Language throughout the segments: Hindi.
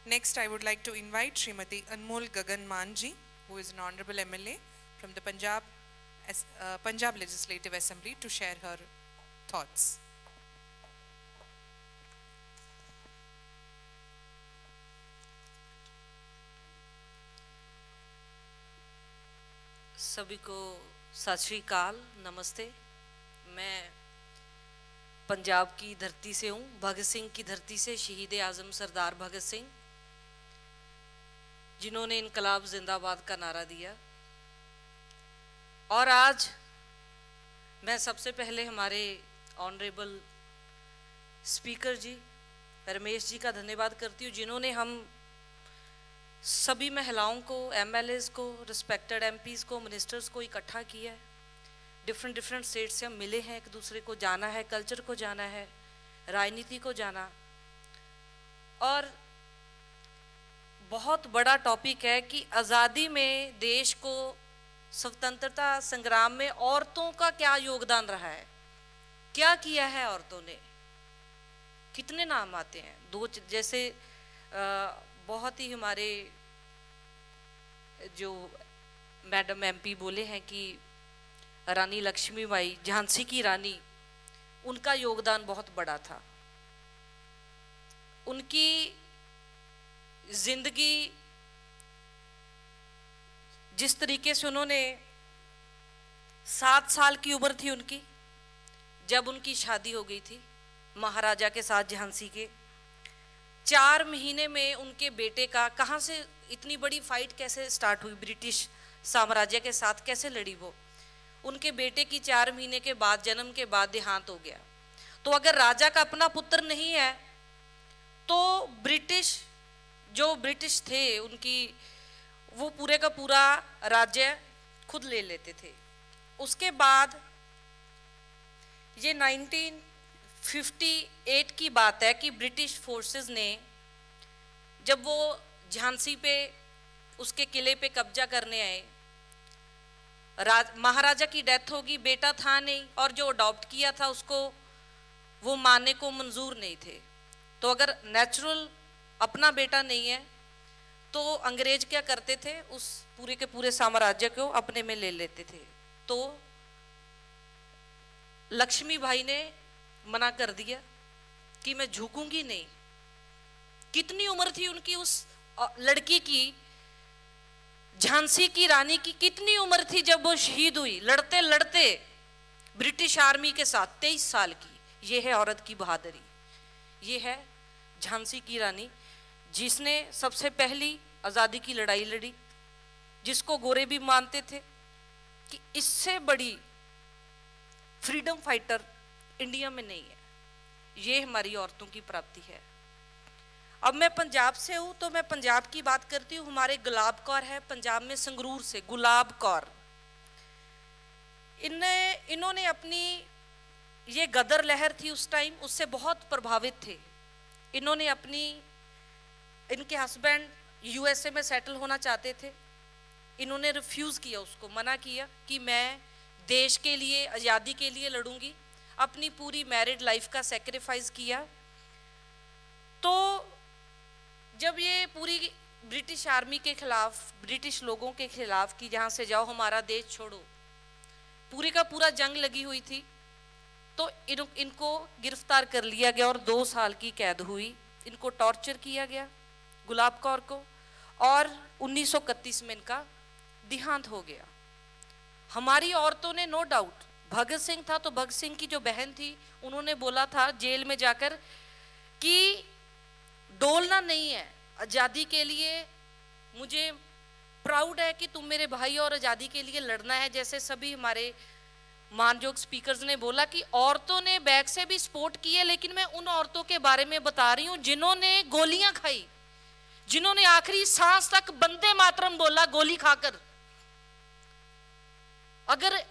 Next, I would like to invite Srimati Anmol Gagan Manji, who is an Honorable MLA from the Punjab Legislative Assembly, to share her thoughts. सभी को सत श्री अकाल, नमस्ते। मैं पंजाब की धरती से हूँ, भगत सिंह की धरती से, शहीद आज़म सरदार भगत सिंह, जिन्होंने इनकलाब जिंदाबाद का नारा दिया। और आज मैं सबसे पहले हमारे ऑनरेबल स्पीकर जी रमेश जी का धन्यवाद करती हूँ, जिन्होंने हम सभी महिलाओं को, एमएलएस को, रिस्पेक्टेड एमपीज़ को, मिनिस्टर्स को इकट्ठा किया है। डिफरेंट स्टेट से हम मिले हैं, एक दूसरे को जाना है, कल्चर को जाना है, राजनीति को जाना। और बहुत बड़ा टॉपिक है कि आज़ादी में देश को, स्वतंत्रता संग्राम में औरतों का क्या योगदान रहा है, क्या किया है औरतों ने। कितने नाम आते हैं, दो जैसे बहुत ही हमारे जो मैडम एमपी बोले हैं कि रानी लक्ष्मीबाई, झांसी की रानी, उनका योगदान बहुत बड़ा था। उनकी जिंदगी, जिस तरीके से उन्होंने 7 साल की उम्र थी उनकी जब उनकी शादी हो गई थी महाराजा के साथ, झांसी के। 4 महीने में उनके बेटे का, कहाँ से इतनी बड़ी फाइट कैसे स्टार्ट हुई, ब्रिटिश साम्राज्य के साथ कैसे लड़ी वो। उनके बेटे की 4 महीने के बाद, जन्म के बाद देहांत हो गया। तो अगर राजा का अपना पुत्र नहीं है तो ब्रिटिश थे उनकी, वो पूरे का पूरा राज्य खुद ले लेते थे। उसके बाद ये 1958 की बात है कि ब्रिटिश फोर्सेस ने, जब वो झांसी पे उसके किले पे कब्जा करने आए, महाराजा की डेथ होगी, बेटा था नहीं, और जो अडॉप्ट किया था उसको वो मानने को मंजूर नहीं थे। तो अगर नेचुरल अपना बेटा नहीं है तो अंग्रेज क्या करते थे, उस पूरे के पूरे साम्राज्य को अपने में ले लेते थे। तो लक्ष्मीबाई ने मना कर दिया कि मैं झुकूंगी नहीं। कितनी उम्र थी उनकी, उस लड़की की, झांसी की रानी की कितनी उम्र थी जब वो शहीद हुई, लड़ते लड़ते ब्रिटिश आर्मी के साथ, 23 साल की। ये है औरत की बहादुरी, ये है झांसी की रानी, जिसने सबसे पहली आज़ादी की लड़ाई लड़ी, जिसको गोरे भी मानते थे कि इससे बड़ी फ्रीडम फाइटर इंडिया में नहीं है। ये हमारी औरतों की प्राप्ति है। अब मैं पंजाब से हूँ तो मैं पंजाब की बात करती हूँ। हमारे गुलाब कौर है पंजाब में, संगरूर से, गुलाब कौर। इन्होंने अपनी, ये गदर लहर थी उस टाइम, उससे बहुत प्रभावित थे। इन्होंने अपनी, इनके हस्बैंड यूएसए में सेटल होना चाहते थे, इन्होंने रिफ्यूज़ किया, उसको मना किया कि मैं देश के लिए, आज़ादी के लिए लड़ूंगी। अपनी पूरी मैरिड लाइफ का सेक्रीफाइस किया। तो जब ये पूरी ब्रिटिश आर्मी के खिलाफ, ब्रिटिश लोगों के खिलाफ कि जहाँ से जाओ, हमारा देश छोड़ो, पूरी का पूरा जंग लगी हुई थी, तो इनको गिरफ्तार कर लिया गया और 2 साल की कैद हुई। इनको टॉर्चर किया गया, गुलाब कौर को, और 1931 में इनका देहांत हो गया। हमारी औरतों ने, नो डाउट, भगत सिंह था तो भगत सिंह की जो बहन थी, उन्होंने बोला था जेल में जाकर कि डोलना नहीं है, आज़ादी के लिए मुझे प्राउड है कि तुम मेरे भाई, और आज़ादी के लिए लड़ना है। जैसे सभी हमारे मानयोग स्पीकर्स ने बोला कि औरतों ने बैक से भी सपोर्ट की है, लेकिन मैं उन औरतों के बारे में बता रही हूँ जिन्होंने गोलियां खाई, जिन्होंने आखिरी सांस तक वंदे मातरम बोला गोली खाकर। अगर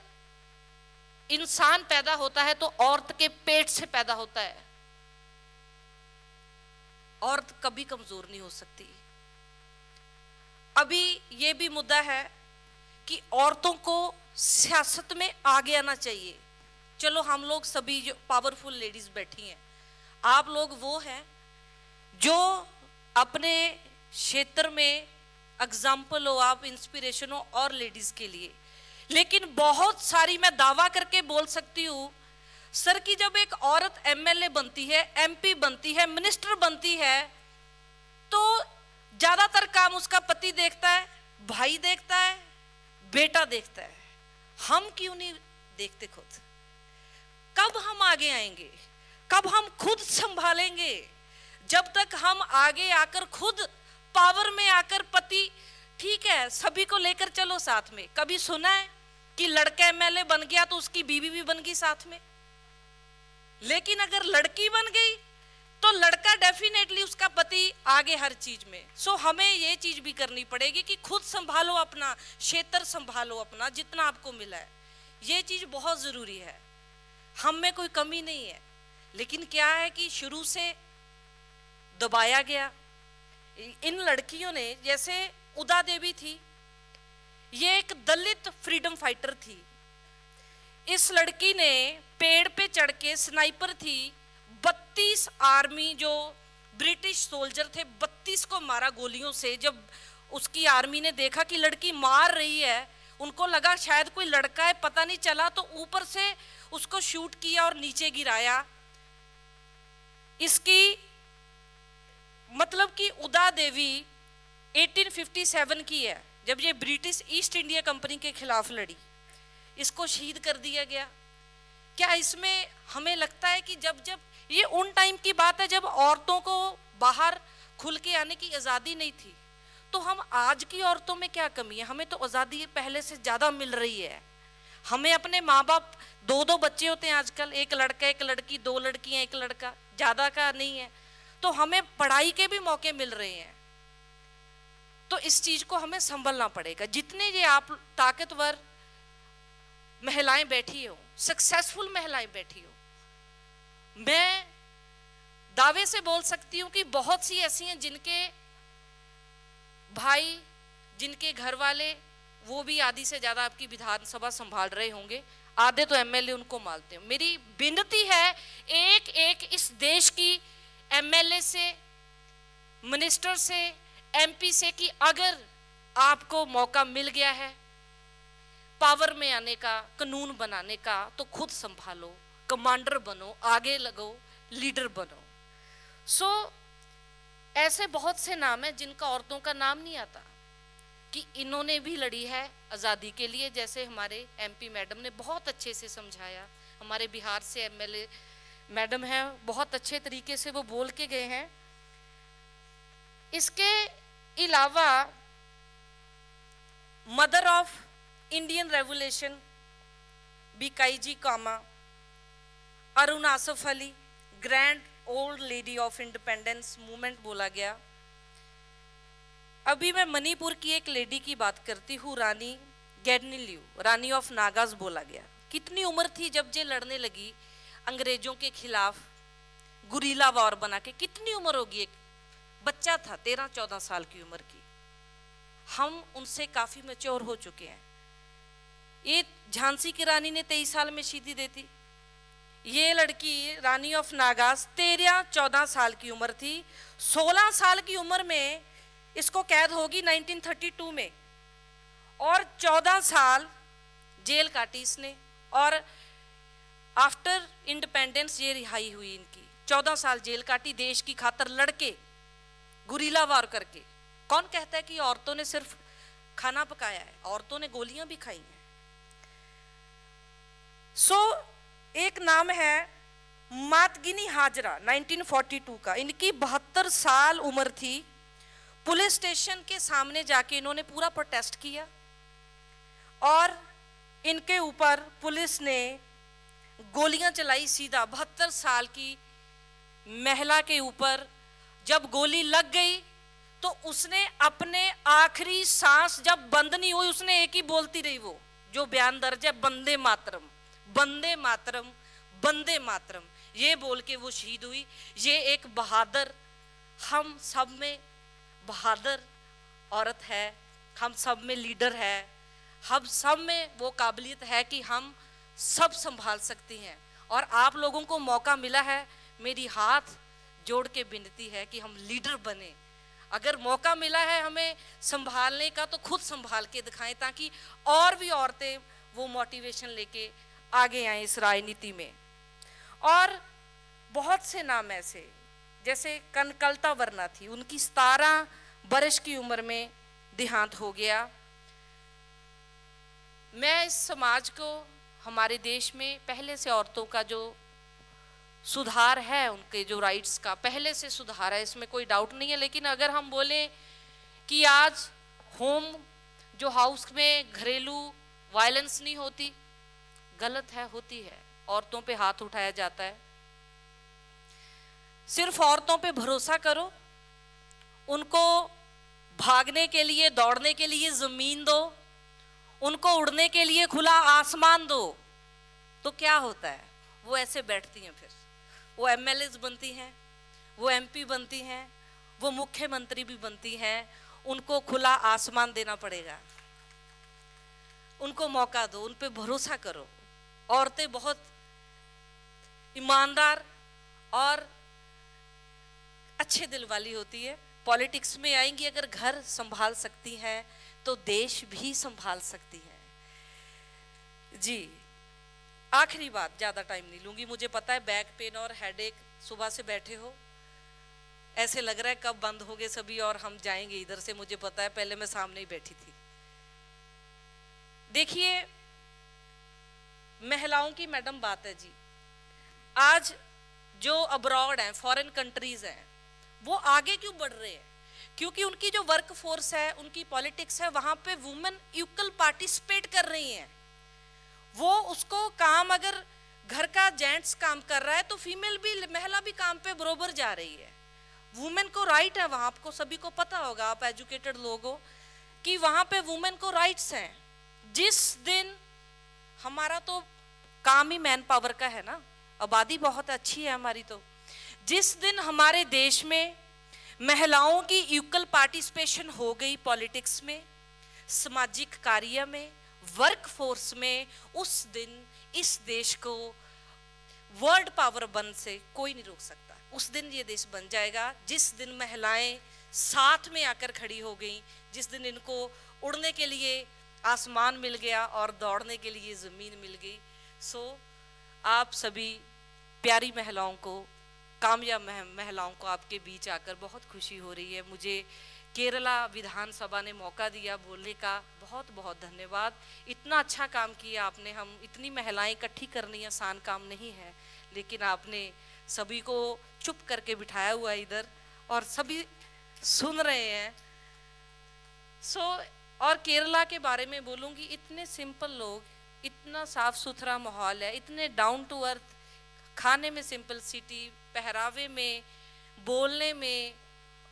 इंसान पैदा होता है तो औरत के पेट से पैदा होता है। औरत कभी कमजोर नहीं हो सकती। अभी ये भी मुद्दा है कि औरतों को सियासत में आगे आना चाहिए। चलो हम लोग सभी जो पावरफुल लेडीज बैठी हैं, आप लोग वो हैं जो अपने क्षेत्र में एग्जाम्पल हो, आप इंस्पिरेशन हो और लेडीज के लिए। लेकिन बहुत सारी, मैं दावा करके बोल सकती हूँ सर, कि जब एक औरत एमएलए बनती है, एमपी बनती है, मिनिस्टर बनती है, तो ज्यादातर काम उसका पति देखता है, भाई देखता है, बेटा देखता है। हम क्यों नहीं देखते खुद? कब हम आगे आएंगे? कब हम खुद संभालेंगे? जब तक हम आगे आकर खुद पावर में आकर, पति ठीक है सभी को लेकर चलो साथ में, कभी सुना है कि लड़का एमएलए बन गया तो उसकी बीवी भी बन गई साथ में? लेकिन अगर लड़की बन गई तो लड़का डेफिनेटली उसका पति आगे हर चीज में। सो हमें ये चीज भी करनी पड़ेगी कि खुद संभालो अपना क्षेत्र, संभालो अपना जितना आपको मिला है। ये चीज बहुत जरूरी है। हम में कोई कमी नहीं है, लेकिन क्या है कि शुरू से दबाया गया। इन लड़कियों ने, जैसे उदा देवी थी, ये एक दलित फ्रीडम फाइटर थी। इस लड़की ने पेड़ पे चढ़ के, स्नाइपर थी, 32 आर्मी जो ब्रिटिश सोल्जर थे 32 को मारा गोलियों से। जब उसकी आर्मी ने देखा कि लड़की मार रही है, उनको लगा शायद कोई लड़का है, पता नहीं चला, तो ऊपर से उसको शूट किया और नीचे गिराया। इसकी मतलब कि उदा देवी 1857 की है, जब ये ब्रिटिश ईस्ट इंडिया कंपनी के खिलाफ लड़ी। इसको शहीद कर दिया गया। क्या इसमें हमें लगता है कि जब ये उन टाइम की बात है जब औरतों को बाहर खुल के आने की आज़ादी नहीं थी, तो हम आज की औरतों में क्या कमी है? हमें तो आज़ादी पहले से ज़्यादा मिल रही है। हमें अपने माँ बाप, 2-2 बच्चे होते हैं आजकल, एक लड़का एक लड़की, 2 लड़कियां एक लड़का, ज़्यादा का नहीं है, तो हमें पढ़ाई के भी मौके मिल रहे हैं। तो इस चीज़ को हमें संभलना पड़ेगा। जितने ये आप ताकतवर महिलाएं बैठी हो, सक्सेसफुल महिलाएं बैठी हो, मैं दावे से बोल सकती हूं कि बहुत सी ऐसी हैं जिनके भाई, जिनके घर वाले, वो भी आधी से ज्यादा आपकी विधानसभा संभाल रहे होंगे, आधे तो एमएलए उनको मानते हैं। मेरी विनती है एक एक इस देश की एमएलए से, मिनिस्टर से, एमपी से, कि अगर आपको मौका मिल गया है पावर में आने का, कानून बनाने का, तो खुद संभालो, कमांडर बनो, आगे लगो, लीडर बनो। सो ऐसे बहुत से नाम हैं जिनका औरतों का नाम नहीं आता कि इन्होंने भी लड़ी है आज़ादी के लिए। जैसे हमारे एमपी मैडम ने बहुत अच्छे से समझाया, हमारे बिहार से एमएलए मैडम हैं, बहुत अच्छे तरीके से वो बोल के गए हैं। इसके अलावा mother of Indian revolution Bhikaiji Cama, Arun Asaf Ali, grand old lady of independence movement बोला गया। अभी मैं मणिपुर की एक लेडी की बात करती हूँ, रानी गेडनिल्यू, रानी ऑफ नागाज बोला गया। कितनी उम्र थी जब ये लड़ने लगी अंग्रेजों के खिलाफ, गुरीला वॉर बना के? कितनी उम्र होगी? एक बच्चा था 13-14 साल की उम्र की। हम उनसे काफी मैच्योर हो चुके हैं। ये झांसी की रानी ने 23 साल में शहीदी दी थी। ये लड़की रानी ऑफ नागाज 13-14 साल की उम्र थी। 16 साल की उम्र में इसको कैद होगी 1932 में, और 14 साल जेल काटी इसने, और आफ्टर इंडिपेंडेंस ये रिहाई हुई इनकी। 14 साल जेल काटी देश की खातर लड़के, गुरीला वार करके। कौन कहता है कि औरतों ने सिर्फ खाना पकाया है? औरतों ने गोलियां भी खाई हैं। एक नाम है मातगिनी हाजरा, 1942 का। इनकी 72 साल उम्र थी। पुलिस स्टेशन के सामने जाके इन्होंने पूरा प्रोटेस्ट किया, और इनके ऊपर पुलिस ने गोलियां चलाई सीधा। 72 साल की महिला के ऊपर जब गोली लग गई तो उसने अपने आखिरी सांस जब बंद नहीं हुई, उसने एक ही बोलती रही, वो जो बयान दर्ज है, वंदे मातरम, वंदे मातरम, वंदे मातरम, ये बोल के वो शहीद हुई। ये एक बहादुर, हम सब में बहादुर औरत है, हम सब में लीडर है, हम सब में वो काबिलियत है कि हम सब संभाल सकती हैं। और आप लोगों को मौका मिला है, मेरी हाथ जोड़ के विनती है कि हम लीडर बने, अगर मौका मिला है हमें संभालने का तो खुद संभाल के दिखाएं, ताकि और भी औरतें वो मोटिवेशन लेके आगे आए इस राजनीति में। और बहुत से नाम ऐसे, जैसे कनकलता वर्मा थी, उनकी 17 वर्ष की उम्र में देहांत हो गया। मैं इस समाज को, हमारे देश में पहले से औरतों का जो सुधार है, उनके जो राइट्स का पहले से सुधार है, इसमें कोई डाउट नहीं है। लेकिन अगर हम बोलें कि आज होम जो हाउस में घरेलू वायलेंस नहीं होती, गलत है, होती है। औरतों पे हाथ उठाया जाता है। सिर्फ औरतों पे भरोसा करो, उनको भागने के लिए, दौड़ने के लिए जमीन दो, उनको उड़ने के लिए खुला आसमान दो, तो क्या होता है, वो ऐसे बैठती हैं। फिर वो एमएलएज बनती हैं, वो एमपी बनती हैं, वो मुख्यमंत्री भी बनती हैं। उनको खुला आसमान देना पड़ेगा, उनको मौका दो, उन पे भरोसा करो। औरतें बहुत ईमानदार और अच्छे दिल वाली होती है। पॉलिटिक्स में आएंगी, अगर घर संभाल सकती हैं तो देश भी संभाल सकती हैं। जी, आखिरी बात, ज़्यादा टाइम नहीं लूँगी। मुझे पता है बैक पेन और हेडेक, सुबह से बैठे हो, ऐसे लग रहा है कब बंद होंगे सभी और हम जाएंगे इधर से। मुझे पता है, पहले मैं सामने ही बैठी थी। देखिए, महिलाओं की मैडम बात है जी। आज जो अब्रॉड हैं, फॉरेन कंट्रीज हैं, वो आगे क्यों बढ़ रहे हैं? क्योंकि उनकी जो वर्क फोर्स है, उनकी पॉलिटिक्स है, वहाँ पे वुमेन इक्वल पार्टिसिपेट कर रही हैं। वो उसको काम, अगर घर का जेंट्स काम कर रहा है तो फीमेल भी, महिला भी काम पे बरोबर जा रही है। वुमेन को राइट है वहाँ, आपको सभी को पता होगा, आप एजुकेटेड लोग हो, कि वहाँ पे वुमेन को राइट्स हैं। जिस दिन, हमारा तो काम ही मैन पावर का है ना, आबादी बहुत अच्छी है हमारी, तो जिस दिन हमारे देश में महिलाओं की इक्वल पार्टिसिपेशन हो गई पॉलिटिक्स में, सामाजिक कार्य में, वर्क फोर्स में, उस दिन इस देश को वर्ल्ड पावर बन से कोई नहीं रोक सकता। उस दिन ये देश बन जाएगा जिस दिन महिलाएं साथ में आकर खड़ी हो गई, जिस दिन इनको उड़ने के लिए आसमान मिल गया और दौड़ने के लिए ज़मीन मिल गई। सो आप सभी प्यारी महिलाओं को, कामयाब महिलाओं को आपके बीच आकर बहुत खुशी हो रही है। मुझे केरला विधानसभा ने मौका दिया बोलने का, बहुत बहुत धन्यवाद। इतना अच्छा काम किया आपने। हम इतनी महिलाएं इकट्ठी करनी आसान काम नहीं है, लेकिन आपने सभी को चुप करके बिठाया हुआ है इधर, और सभी सुन रहे हैं। और केरला के बारे में बोलूँगी, इतने सिंपल लोग, इतना साफ सुथरा माहौल है, इतने डाउन टू अर्थ, खाने में सिंपलिसिटी, पहरावे में, बोलने में,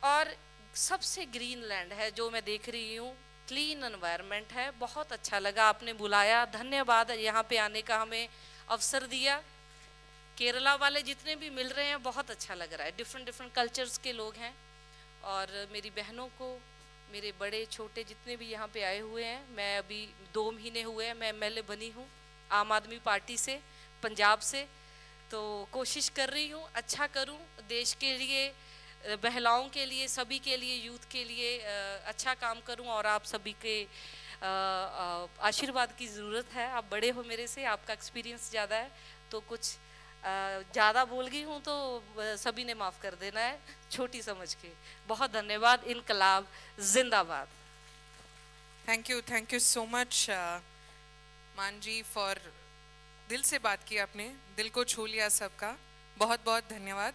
और सबसे ग्रीन लैंड है जो मैं देख रही हूँ, क्लीन एनवायरनमेंट है। बहुत अच्छा लगा, आपने बुलाया, धन्यवाद यहाँ पे आने का, हमें अवसर दिया। केरला वाले जितने भी मिल रहे हैं, बहुत अच्छा लग रहा है। डिफरेंट कल्चर्स के लोग हैं, और मेरी बहनों को, मेरे बड़े छोटे जितने भी यहाँ पे आए हुए हैं, मैं अभी 2 महीने हुए हैं, मैं एमएलए बनी हूँ आम आदमी पार्टी से, पंजाब से। तो कोशिश कर रही हूँ अच्छा करूँ देश के लिए, महिलाओं के लिए, सभी के लिए, यूथ के लिए अच्छा काम करूँ। और आप सभी के आशीर्वाद की ज़रूरत है। आप बड़े हो मेरे से, आपका एक्सपीरियंस ज़्यादा है, तो कुछ ज़्यादा बोल गई हूँ तो सभी ने माफ़ कर देना है, छोटी समझ के। बहुत धन्यवाद। इनकलाब जिंदाबाद। थैंक यू सो मच मान जी, फॉर दिल से बात की आपने, दिल को छू लिया सबका। बहुत बहुत धन्यवाद।